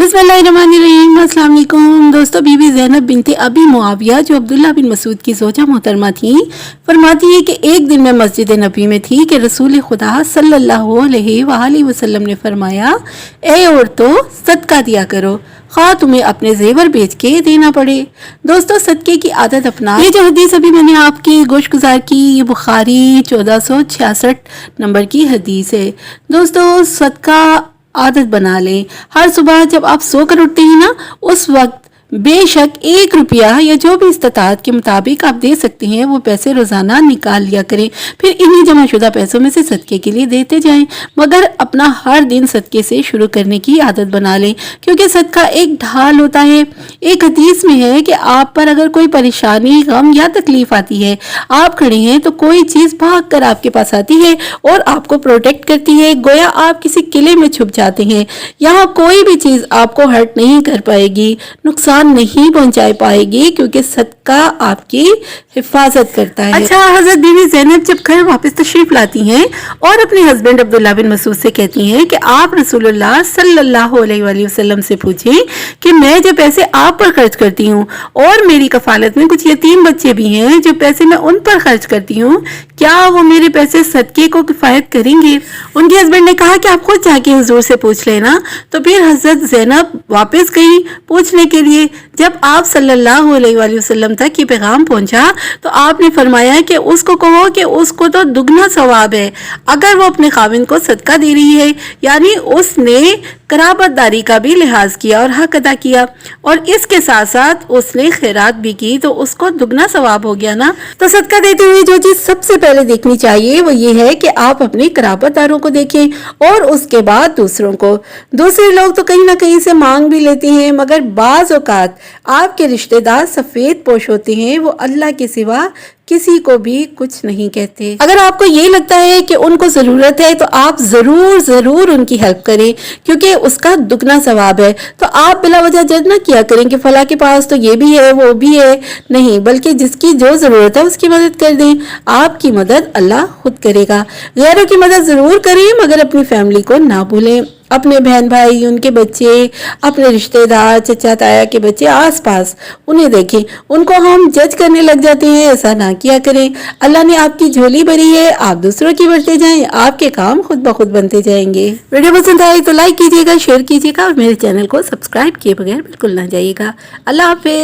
बिस्मिल्लाहिर्रहमानिर्रहीम। अस्सलाम वालेकुम दोस्तों। बीबी ज़ैनब बिनते अबी मुआविया जो अब्दुल्ला बिन मसूद की ज़ौजा मोहतरमा थी, फरमाती है कि एक दिन मैं मस्जिद नबी में थी कि रसूल खुदा सल्लल्लाहु अलैहि वसल्लम ने फरमाया, ए औरतों सदका दिया करो, खा तुम्हें अपने जेवर बेच के देना पड़े। दोस्तों सदके की आदत अपना। ये जो हदीस अभी मैंने आपकी गोश गुजार की, ये बुखारी 1466 नंबर की हदीस है। दोस्तों सदका आदत बना लें। हर सुबह जब आप सोकर उठते हैं ना, उस वक्त बेशक 1 रुपया या जो भी इस्तात के मुताबिक आप दे सकते हैं वो पैसे रोज़ाना निकाल लिया करें, फिर इन्हीं जमाशुदा पैसों में से सदके के लिए देते जाएं। मगर अपना हर दिन सदके से शुरू करने की आदत बना लें, क्योंकि सदका एक ढाल होता है। एक हदीस में है कि आप पर अगर कोई परेशानी, गम या तकलीफ आती है, आप खड़े हैं तो कोई चीज़ भाग कर आपके पास आती है और आपको प्रोटेक्ट करती है, गोया आप किसी किले में छुप जाते हैं। यहाँ कोई भी चीज़ आपको हर्ट नहीं कर पाएगी, नुकसान नहीं पहुंचा पाएगी, क्योंकि सदका आपकी हिफाजत करता है। अच्छा, हजरत बीवी ज़ैनब जब घर वापस तशरीफ लाती हैं और अपने हस्बैंड अब्दुल्ला बिन मसूद से कहती हैं कि आप रसूलुल्लाह सल्लल्लाहु अलैहि वसल्लम से पूछें कि मैं जो पैसे आप पर खर्च करती हूँ और मेरी कफालत में कुछ यतीम बच्चे भी हैं, जो पैसे मैं उन पर खर्च करती हूँ, क्या वो मेरे पैसे सदके को किफायत करेंगे? उनके हस्बैंड ने कहा कि आप खुद जाके हुजूर से पूछ लेना। तो फिर हजरत ज़ैनब वापस गई पूछने के लिए। जब आप सल्लल्लाहु अलैहि वसल्लम तक ये पैगाम पहुंचा तो आपने फरमाया कि उसको कहो कि उसको तो दुगना सवाब है अगर वो अपने खाविंद को सदका दे रही है, यानी उसने कराबतदारी का भी लिहाज किया और हक अदा किया, और इसके साथ साथ उसने खैरात भी की, तो उसको दुगना सवाब हो गया ना। तो सदका देते हुए जो चीज सबसे पहले देखनी चाहिए वो ये है कि आप अपने कराबतदारों को देखें और उसके बाद दूसरों को। दूसरे लोग तो कहीं ना कहीं से मांग भी लेते हैं, मगर बाज औकात आपके रिश्तेदार सफेद पोश होते हैं, वो अल्लाह के सिवा किसी को भी कुछ नहीं कहते। अगर आपको ये लगता है कि उनको जरूरत है तो आप जरूर उनकी हेल्प करें, क्योंकि उसका दुगना सवाब है। तो आप बिला वजह जज ना किया करें कि फला के पास तो ये भी है वो भी है, नहीं, बल्कि जिसकी जो जरूरत है उसकी मदद कर दें। आपकी मदद अल्लाह खुद करेगा। गैरों की मदद जरूर करें, मगर अपनी फैमिली को ना भूलें। अपने बहन भाई, उनके बच्चे, अपने रिश्तेदार, चचा ताया के बच्चे आसपास, उन्हें देखें, उनको हम जज करने लग जाते हैं, ऐसा ना किया करें। अल्लाह ने आपकी झोली भरी है, आप दूसरों की भरते जाएं, आपके काम खुद ब खुद बनते जाएंगे। वीडियो पसंद आए तो लाइक कीजिएगा, शेयर कीजिएगा और मेरे चैनल को सब्सक्राइब किए बगैर बिल्कुल ना जाइएगा। अल्लाह हाफिज़।